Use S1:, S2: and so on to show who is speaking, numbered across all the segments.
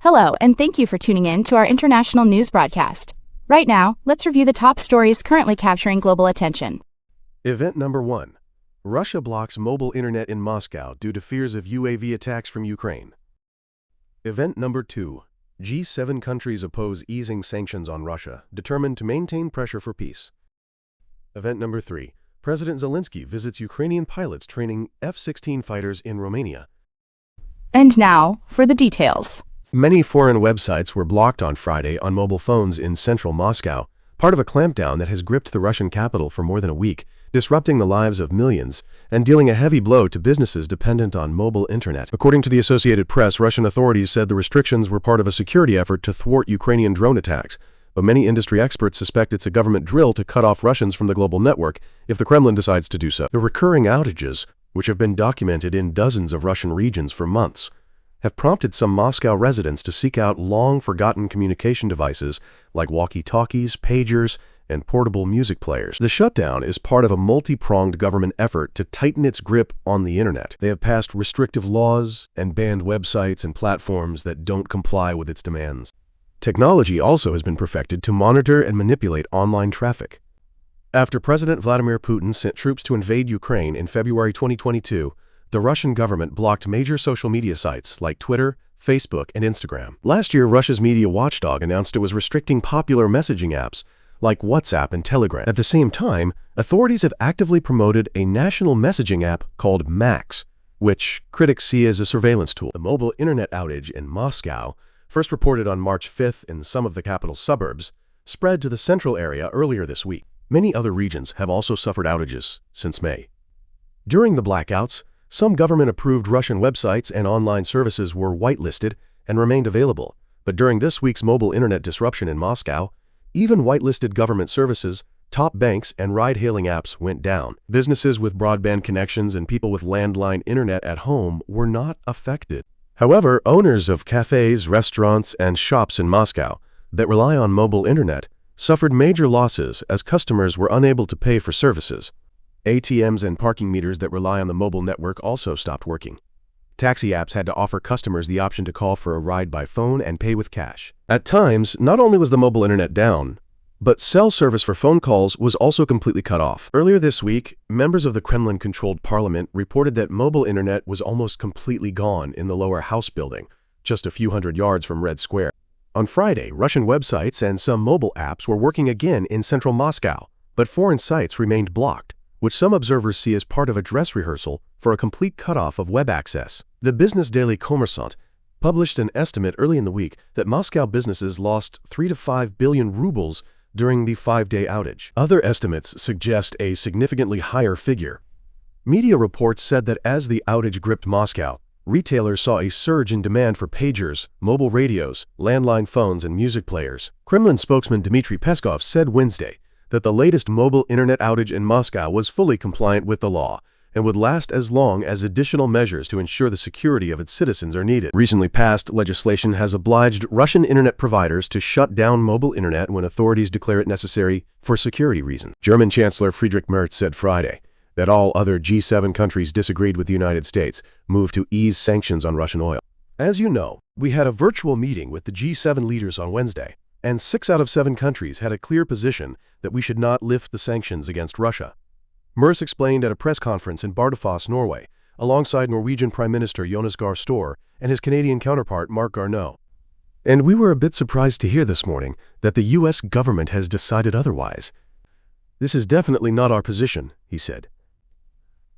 S1: Hello, and thank you for tuning in to our international news broadcast. Right now, let's review the top stories currently capturing global attention.
S2: Event number 1. Russia blocks mobile internet in Moscow due to fears of UAV attacks from Ukraine. Event number 2. G7 countries oppose easing sanctions on Russia, determined to maintain pressure for peace. Event number 3. President Zelensky visits Ukrainian pilots training F-16 fighters in Romania.
S1: And now, for the details.
S2: Many foreign websites were blocked on Friday on mobile phones in central Moscow, part of a clampdown that has gripped the Russian capital for more than a week, disrupting the lives of millions and dealing a heavy blow to businesses dependent on mobile internet. According to the Associated Press, Russian authorities said the restrictions were part of a security effort to thwart Ukrainian drone attacks, but many industry experts suspect it's a government drill to cut off Russians from the global network if the Kremlin decides to do so. The recurring outages, which have been documented in dozens of Russian regions for months, have prompted some Moscow residents to seek out long-forgotten communication devices like walkie-talkies, pagers, and portable music players. The shutdown is part of a multi-pronged government effort to tighten its grip on the internet. They have passed restrictive laws and banned websites and platforms that don't comply with its demands. Technology also has been perfected to monitor and manipulate online traffic. After President Vladimir Putin sent troops to invade Ukraine in February 2022, the Russian government blocked major social media sites like Twitter, Facebook, and Instagram. Last year, Russia's media watchdog announced it was restricting popular messaging apps like WhatsApp and Telegram. At the same time, authorities have actively promoted a national messaging app called Max, which critics see as a surveillance tool. The mobile internet outage in Moscow, first reported on March 5th in some of the capital's suburbs, spread to the central area earlier this week. Many other regions have also suffered outages since May. During the blackouts, some government-approved Russian websites and online services were whitelisted and remained available, but during this week's mobile internet disruption in Moscow, even whitelisted government services, top banks, and ride-hailing apps went down. Businesses with broadband connections and people with landline internet at home were not affected. However, owners of cafes, restaurants, and shops in Moscow that rely on mobile internet suffered major losses as customers were unable to pay for services. ATMs and parking meters that rely on the mobile network also stopped working. Taxi apps had to offer customers the option to call for a ride by phone and pay with cash. At times, not only was the mobile internet down, but cell service for phone calls was also completely cut off. Earlier this week, members of the Kremlin-controlled parliament reported that mobile internet was almost completely gone in the lower house building, just a few hundred yards from Red Square. On Friday, Russian websites and some mobile apps were working again in central Moscow, but foreign sites remained blocked, which some observers see as part of a dress rehearsal for a complete cutoff of web access. The business daily Kommersant published an estimate early in the week that Moscow businesses lost 3 to 5 billion rubles during the 5-day outage. Other estimates suggest a significantly higher figure. Media reports said that as the outage gripped Moscow, retailers saw a surge in demand for pagers, mobile radios, landline phones, and music players. Kremlin spokesman Dmitry Peskov said Wednesday that the latest mobile internet outage in Moscow was fully compliant with the law and would last as long as additional measures to ensure the security of its citizens are needed. Recently passed legislation has obliged Russian internet providers to shut down mobile internet when authorities declare it necessary for security reasons. German Chancellor Friedrich Merz said Friday that all other G7 countries disagreed with the United States' move to ease sanctions on Russian oil. As you know, we had a virtual meeting with the G7 leaders on Wednesday, and 6 out of 7 countries had a clear position that we should not lift the sanctions against Russia. Merz explained at a press conference in Bardufoss, Norway, alongside Norwegian Prime Minister Jonas Gahr Store and his Canadian counterpart Mark Garneau. And we were a bit surprised to hear this morning that the U.S. government has decided otherwise. This is definitely not our position, he said.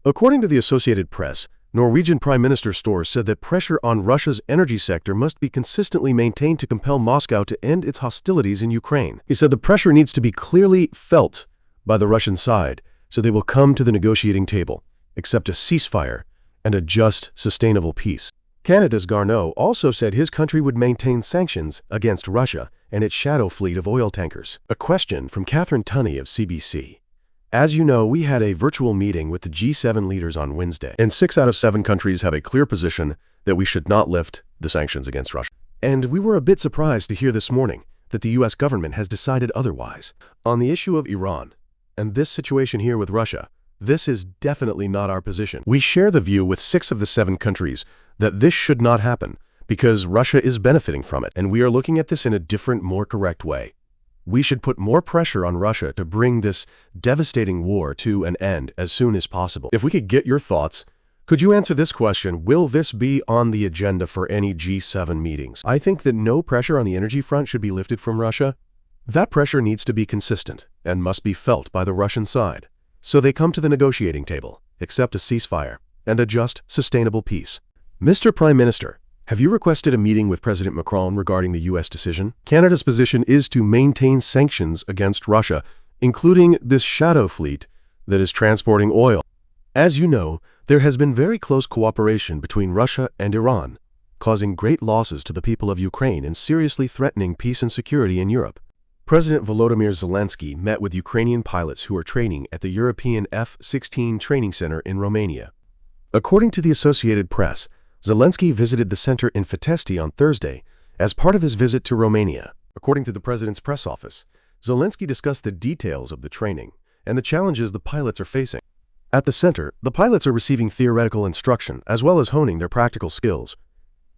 S2: According to the Associated Press, Norwegian Prime Minister Store said that pressure on Russia's energy sector must be consistently maintained to compel Moscow to end its hostilities in Ukraine. He said the pressure needs to be clearly felt by the Russian side so they will come to the negotiating table, accept a ceasefire, and a just, sustainable peace. Canada's Garneau also said his country would maintain sanctions against Russia and its shadow fleet of oil tankers. A question from Catherine Tunney of CBC. As you know, we had a virtual meeting with the G7 leaders on Wednesday, and 6 out of 7 countries have a clear position that we should not lift the sanctions against Russia. And we were a bit surprised to hear this morning that the U.S. government has decided otherwise. On the issue of Iran, and this situation here with Russia, this is definitely not our position. We share the view with 6 of the 7 countries that this should not happen, because Russia is benefiting from it, and we are looking at this in a different, more correct way. We should put more pressure on Russia to bring this devastating war to an end as soon as possible. If we could get your thoughts, could you answer this question? Will this be on the agenda for any G7 meetings? I think that no pressure on the energy front should be lifted from Russia. That pressure needs to be consistent and must be felt by the Russian side, so they come to the negotiating table, accept a ceasefire, and a just, sustainable peace. Mr. Prime Minister, have you requested a meeting with President Macron regarding the U.S. decision? Canada's position is to maintain sanctions against Russia, including this shadow fleet that is transporting oil. As you know, there has been very close cooperation between Russia and Iran, causing great losses to the people of Ukraine and seriously threatening peace and security in Europe. President Volodymyr Zelensky met with Ukrainian pilots who are training at the European F-16 training center in Romania. According to the Associated Press, Zelensky visited the center in Fetesti on Thursday as part of his visit to Romania. According to the president's press office, Zelensky discussed the details of the training and the challenges the pilots are facing. At the center, the pilots are receiving theoretical instruction as well as honing their practical skills.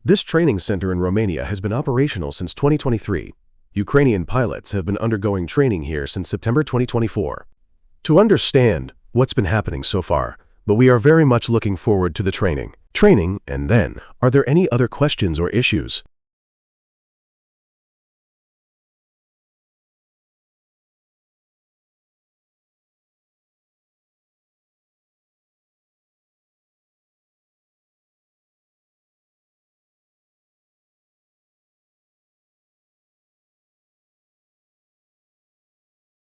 S2: This training center in Romania has been operational since 2023. Ukrainian pilots have been undergoing training here since September 2024. To understand what's been happening so far, but we are very much looking forward to the training. And then, are there any other questions or issues?